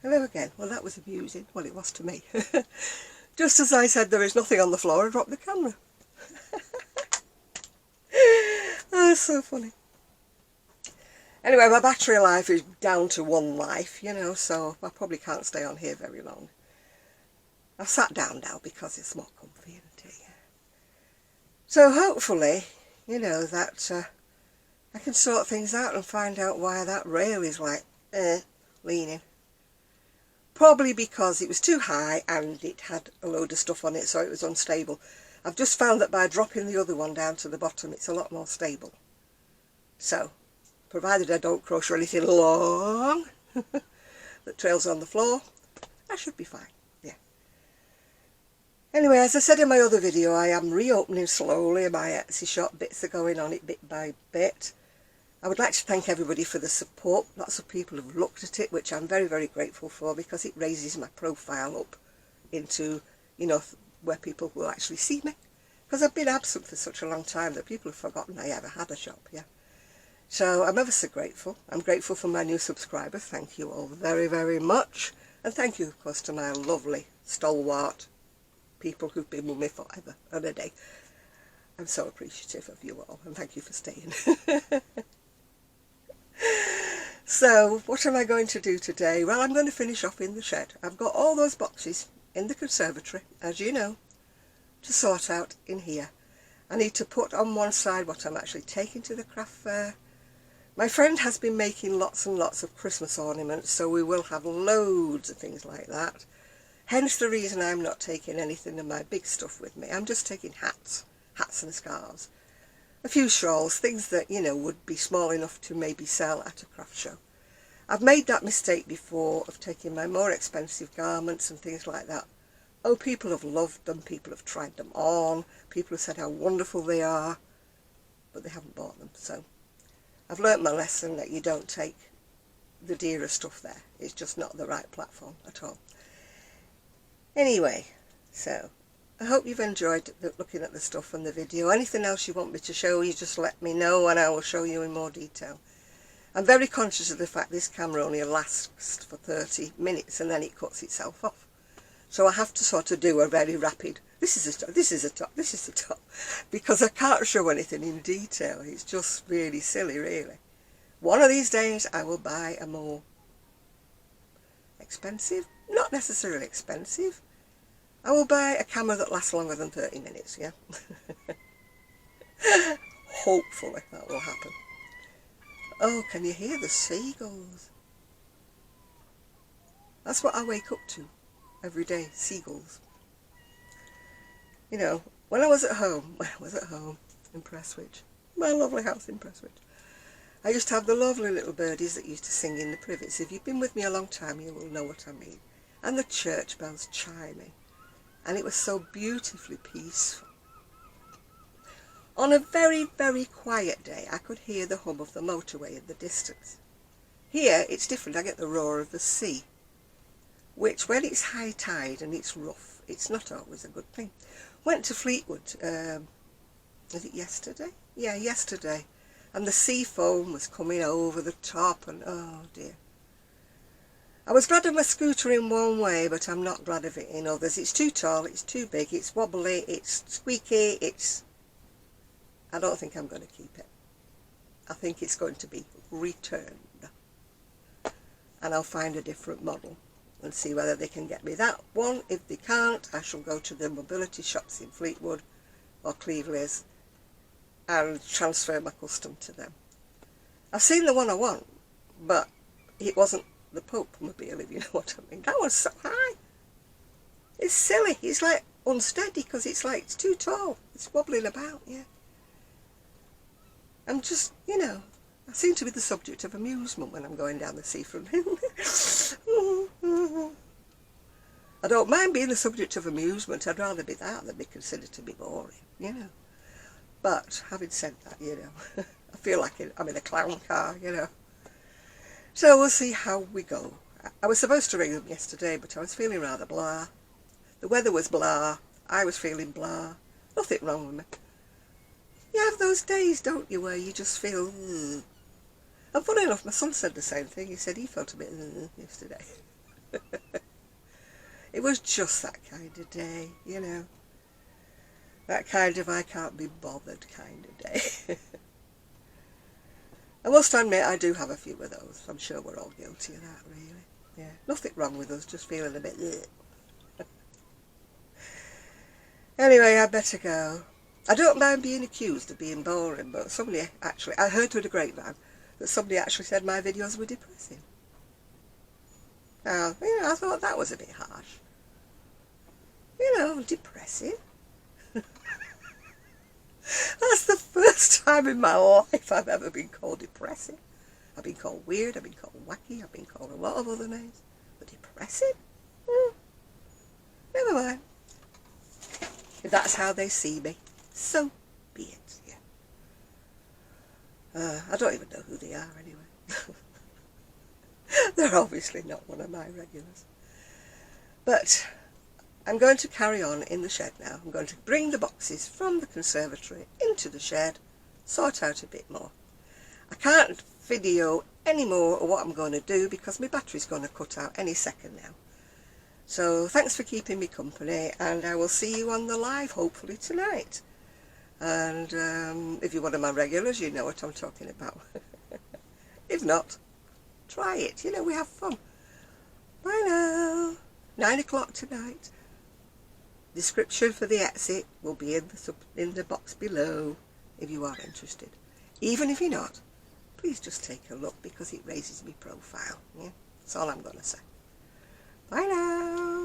Hello again. Well, that was amusing. Well, it was to me. Just as I said there is nothing on the floor, I dropped the camera. Oh, it's so funny. Anyway, my battery life is down to 1 life, you know, so I probably can't stay on here very long. I've sat down now because it's more comfy, isn't it? So hopefully, you know, that I can sort things out and find out why that rail is like, leaning. Probably because it was too high and it had a load of stuff on it, so it was unstable. I've just found that by dropping the other one down to the bottom, it's a lot more stable. So, provided I don't crochet anything long that trails on the floor, I should be fine, yeah. Anyway, as I said in my other video, I am reopening slowly my Etsy shop. Bits are going on it bit by bit. I would like to thank everybody for the support. Lots of people have looked at it, which I'm very, very grateful for, because it raises my profile up into, you know, where people will actually see me. Because I've been absent for such a long time that people have forgotten I ever had a shop, yeah. So I'm ever so grateful. I'm grateful for my new subscribers. Thank you all very, very much. And thank you, of course, to my lovely, stalwart people who've been with me forever and a day. I'm so appreciative of you all, and thank you for staying. So, what am I going to do today? Well, I'm going to finish off in the shed. I've got all those boxes in the conservatory, as you know, to sort out in here. I need to put on one side what I'm actually taking to the craft fair. My friend has been making lots and lots of Christmas ornaments, so we will have loads of things like that. Hence the reason I'm not taking anything of my big stuff with me. I'm just taking hats and scarves. A few shawls, things that, you know, would be small enough to maybe sell at a craft show. I've made that mistake before of taking my more expensive garments and things like that. Oh, people have loved them, people have tried them on, people have said how wonderful they are, but they haven't bought them. So I've learnt my lesson that you don't take the dearer stuff there. It's just not the right platform at all. Anyway, so I hope you've enjoyed looking at the stuff on the video. Anything else you want me to show you, just let me know and I will show you in more detail. I'm very conscious of the fact this camera only lasts for 30 minutes and then it cuts itself off. So I have to sort of do a very rapid, this is a top, this is a top, this is a top, because I can't show anything in detail. It's just really silly, really. One of these days I will buy a more expensive, not necessarily expensive, I will buy a camera that lasts longer than 30 minutes, yeah? Hopefully that will happen. Oh, can you hear the seagulls? That's what I wake up to every day, seagulls. You know, when I was at home in Prestwich, my lovely house in Prestwich, I used to have the lovely little birdies that used to sing in the privets. If you've been with me a long time, you will know what I mean. And the church bells chiming. And it was so beautifully peaceful. On a very, very quiet day, I could hear the hum of the motorway in the distance. Here, it's different. I get the roar of the sea, which, when it's high tide and it's rough, it's not always a good thing. Went to Fleetwood, was it yesterday? Yeah, yesterday. And the sea foam was coming over the top, and oh dear. I was glad of my scooter in one way, but I'm not glad of it in others. It's too tall, it's too big, it's wobbly, it's squeaky, I don't think I'm going to keep it. I think it's going to be returned. And I'll find a different model and see whether they can get me that one. If they can't, I shall go to the mobility shops in Fleetwood or Cleveland's and transfer my custom to them. I've seen the one I want, but it wasn't the Pope mobile, if you know what I mean. That one's so high. It's silly. It's like unsteady because it's too tall. It's wobbling about, yeah. I'm just, you know, I seem to be the subject of amusement when I'm going down the seafront. I don't mind being the subject of amusement. I'd rather be that than be considered to be boring, you know. But having said that, you know, I feel like I'm in a clown car, you know. So we'll see how we go. I was supposed to ring them yesterday, but I was feeling rather blah. The weather was blah. I was feeling blah. Nothing wrong with me. You have those days, don't you, where you just feel, And funny enough, my son said the same thing. He said he felt a bit yesterday. It was just that kind of day, you know. That kind of I can't be bothered kind of day. I must admit I do have a few of those. I'm sure we're all guilty of that, really. Yeah, nothing wrong with us, just feeling a bit ugh. Anyway, I'd better go. I don't mind being accused of being boring, but somebody actually, I heard through the grapevine that somebody actually said my videos were depressing. Now, you know, I thought that was a bit harsh. You know, depressing. That's the first time in my life I've ever been called depressing. I've been called weird, I've been called wacky, I've been called a lot of other names. But depressing? Never mind. If that's how they see me, so be it. Yeah. I don't even know who they are anyway. They're obviously not one of my regulars. But I'm going to carry on in the shed now. I'm going to bring the boxes from the conservatory into the shed, sort out a bit more. I can't video any more of what I'm going to do because my battery's going to cut out any second now. So thanks for keeping me company, and I will see you on the live hopefully tonight. And if you're one of my regulars, you know what I'm talking about. If not, try it. You know, we have fun. Bye now. 9 o'clock tonight. Description for the exit will be in the box below if you are interested. Even if you're not, please just take a look because it raises my profile. Yeah? That's all I'm going to say. Bye now.